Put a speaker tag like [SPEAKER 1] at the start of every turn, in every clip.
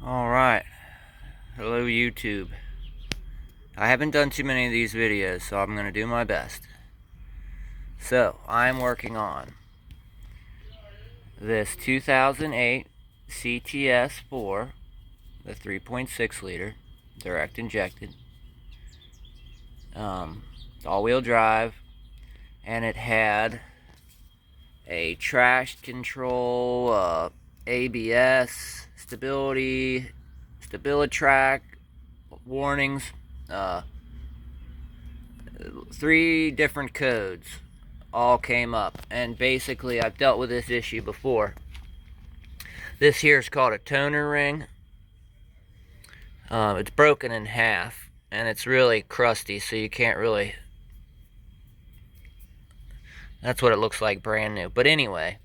[SPEAKER 1] Alright, hello YouTube. I haven't done too many of these videos, so I'm going to do my best. So, I'm working on this 2008 CTS 4, the 3.6 liter, direct injected, all-wheel drive, and it had a traction control, ABS, stability track, warnings, 3 different codes all came up, and basically I've dealt with this issue before. This here is called a toner ring. It's broken in half and it's really crusty, so you can't really, that's what it looks like brand new. But anyway,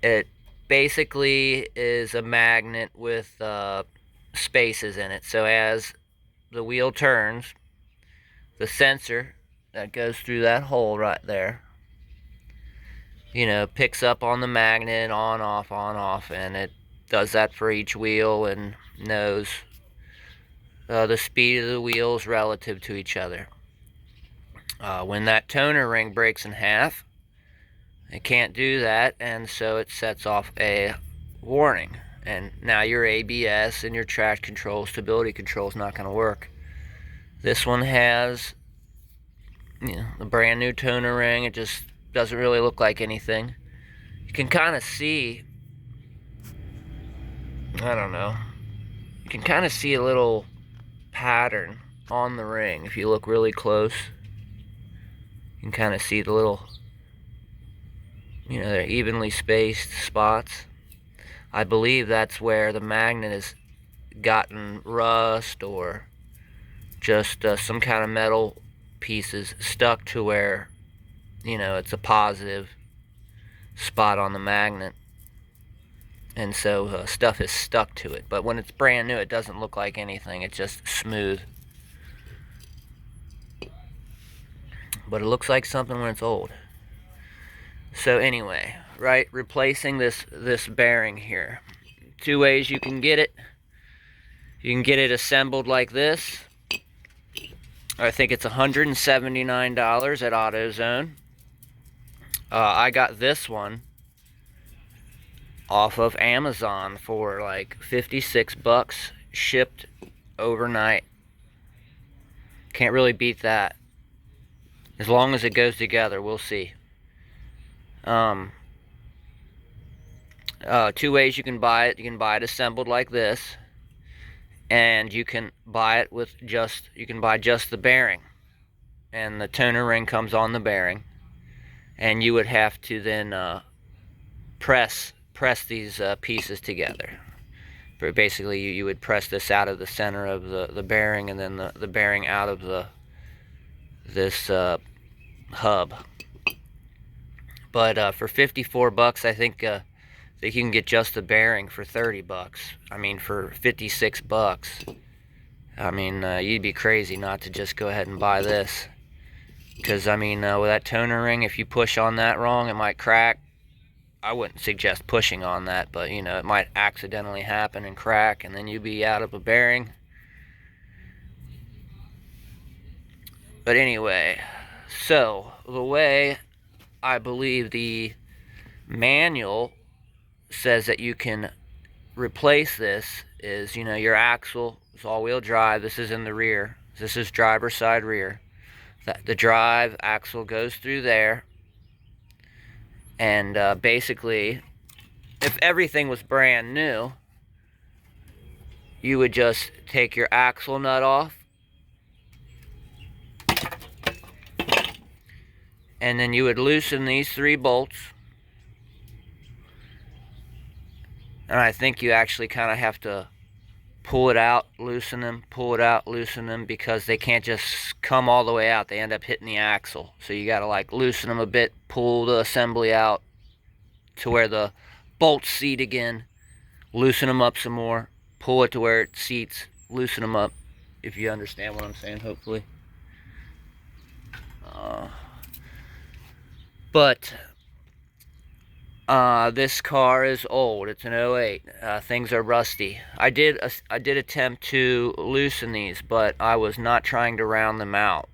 [SPEAKER 1] it basically is a magnet with spaces in it, so as the wheel turns, the sensor that goes through that hole right there, picks up on the magnet, on, off, and it does that for each wheel and knows the speed of the wheels relative to each other. When that toner ring breaks in half, it can't do that, and so it sets off a warning. And now your ABS and your traction control, stability control is not going to work. This one has, a brand new toner ring. It just doesn't really look like anything. You can kind of see, I don't know, you can kind of see a little pattern on the ring. If you look really close, you can kind of see the little, they're evenly spaced spots. I believe that's where the magnet has gotten rust or just some kind of metal pieces stuck to where, it's a positive spot on the magnet, and so stuff is stuck to it. But when it's brand new, it doesn't look like anything. It's just smooth. But it looks like something when it's old. So anyway, right, replacing this bearing here. 2 ways you can get it. You can get it assembled like this. I think it's $179 at AutoZone. I got this one off of Amazon for like 56 bucks, shipped overnight. Can't really beat that. As long as it goes together, we'll see. 2 ways you can buy it. You can buy it assembled like this, and you can buy it with just the bearing, and the toner ring comes on the bearing, and you would have to then press these pieces together. But basically, you would press this out of the center of the bearing, and then the bearing out of this hub. But for 54 bucks, I think you can get just the bearing for 30 bucks. I mean, for 56 bucks, I mean, you'd be crazy not to just go ahead and buy this. Because, I mean, with that toner ring, if you push on that wrong, it might crack. I wouldn't suggest pushing on that, but, it might accidentally happen and crack, and then you'd be out of a bearing. But anyway, so the way I believe the manual says that you can replace this is, your axle is all-wheel drive. This is in the rear. This is driver's side rear. The drive axle goes through there, and basically, if everything was brand new, you would just take your axle nut off, and then you would loosen these 3 bolts. And I think you actually kind of have to pull it out, loosen them, pull it out, loosen them, because they can't just come all the way out. They end up hitting the axle. So you got to like loosen them a bit, pull the assembly out to where the bolts seat again, loosen them up some more, pull it to where it seats, loosen them up, if you understand what I'm saying, hopefully. But This car is old. It's an '08. Things are rusty. I did attempt to loosen these, but I was not trying to round them out,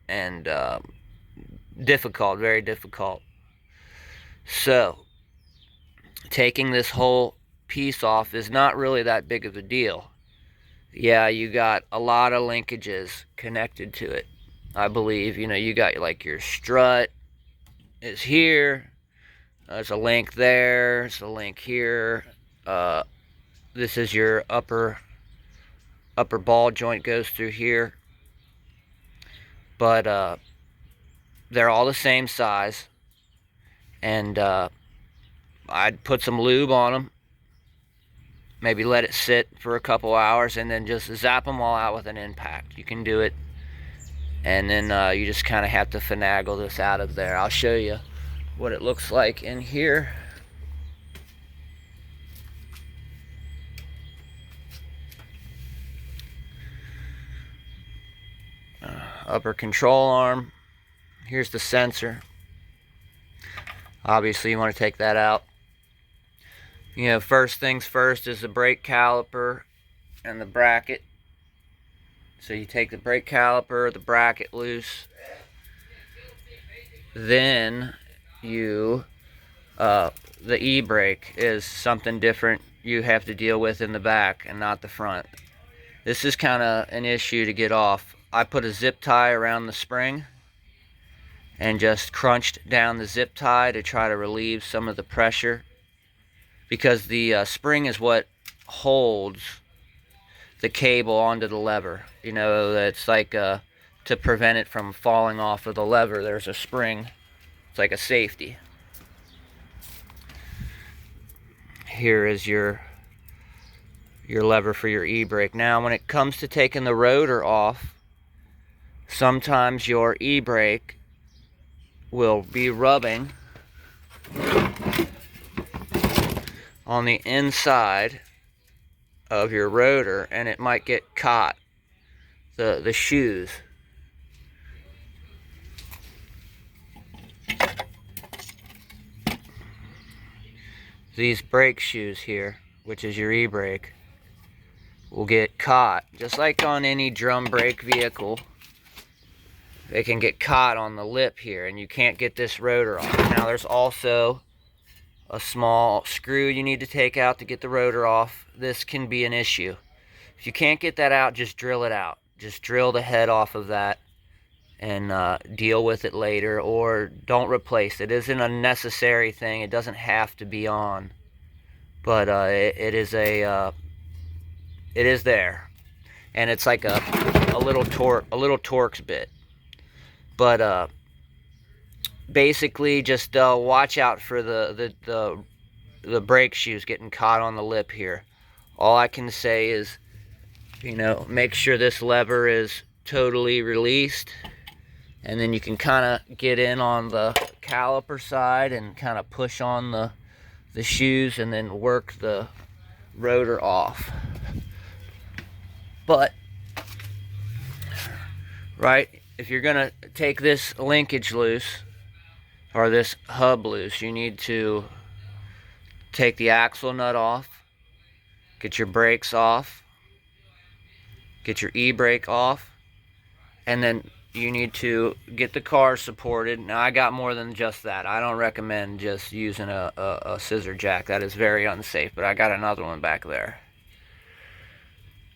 [SPEAKER 1] and difficult, very difficult. So taking this whole piece off is not really that big of a deal. Yeah, you got a lot of linkages connected to it. I believe, you got like your strut is here. There's a link there. There's a link here. This is your upper ball joint goes through here. But they're all the same size. And I'd put some lube on them. Maybe let it sit for a couple hours and then just zap them all out with an impact. You can do it. And then you just kind of have to finagle this out of there. I'll show you what it looks like in here. Upper control arm. Here's the sensor. Obviously you want to take that out. First things first is the brake caliper and the bracket. So you take the brake caliper, the bracket loose. Then the e-brake is something different you have to deal with in the back and not the front. This is kind of an issue to get off. I put a zip tie around the spring and just crunched down the zip tie to try to relieve some of the pressure, because the spring is what holds the cable onto the lever. It's like to prevent it from falling off of the lever, there's a spring. It's like a safety. Here is your lever for your e-brake. Now when it comes to taking the rotor off, sometimes your e-brake will be rubbing on the inside of your rotor, and it might get caught, the shoes. These brake shoes here, which is your e-brake, will get caught, just like on any drum brake vehicle. They can get caught on the lip here, and you can't get this rotor off. Now there's also a small screw you need to take out to get the rotor off. This can be an issue. If you can't get that out, just drill it out. Just drill the head off of that and deal with it later, or don't replace it. It isn't a necessary thing. It doesn't have to be on, but it is there, and it's like a little Torx bit. But basically, just watch out for the brake shoes getting caught on the lip here. All I can say is, make sure this lever is totally released, and then you can kind of get in on the caliper side and kind of push on the shoes and then work the rotor off. But if you're gonna take this linkage loose or this hub loose, you need to take the axle nut off, get your brakes off, get your e-brake off, and then you need to get the car supported. Now I got more than just that. I don't recommend just using a scissor jack. That is very unsafe, but I got another one back there.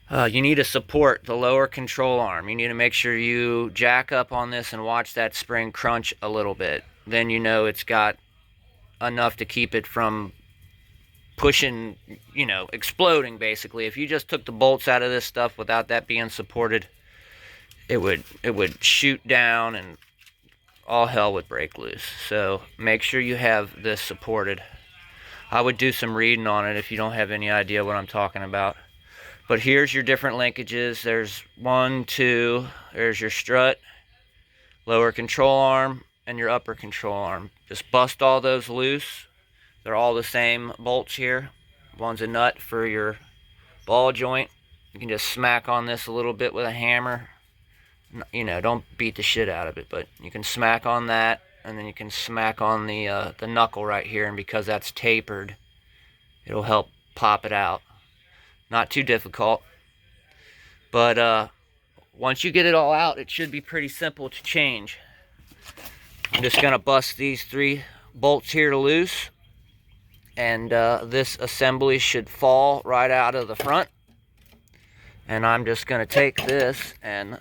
[SPEAKER 1] You need to support the lower control arm. You need to make sure you jack up on this and watch that spring crunch a little bit. Then it's got enough to keep it from pushing, exploding basically. If you just took the bolts out of this stuff without that being supported, it would shoot down and all hell would break loose. So make sure you have this supported. I would do some reading on it if you don't have any idea what I'm talking about. But here's your different linkages. There's 1, 2, there's your strut, lower control arm, and your upper control arm. Just bust all those loose. They're all the same bolts here. One's a nut for your ball joint. You can just smack on this a little bit with a hammer. Don't beat the shit out of it, but you can smack on that, and then you can smack on the knuckle right here, and because that's tapered, it'll help pop it out. Not too difficult, but once you get it all out, it should be pretty simple to change. I'm just gonna bust these 3 bolts here loose, and this assembly should fall right out of the front. And I'm just gonna take this and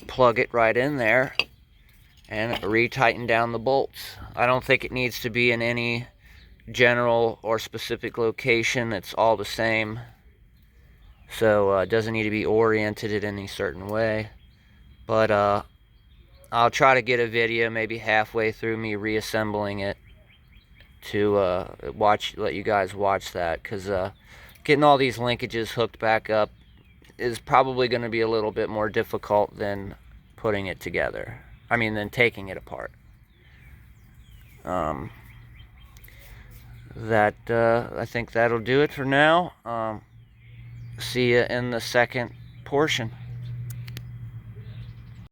[SPEAKER 1] plug it right in there and retighten down the bolts. I don't think it needs to be in any general or specific location. It's all the same, so it doesn't need to be oriented in any certain way. But I'll try to get a video maybe halfway through me reassembling it to let you guys watch that, because getting all these linkages hooked back up is probably going to be a little bit more difficult than putting it together. I mean, than taking it apart. I think that'll do it for now. See you in the second portion.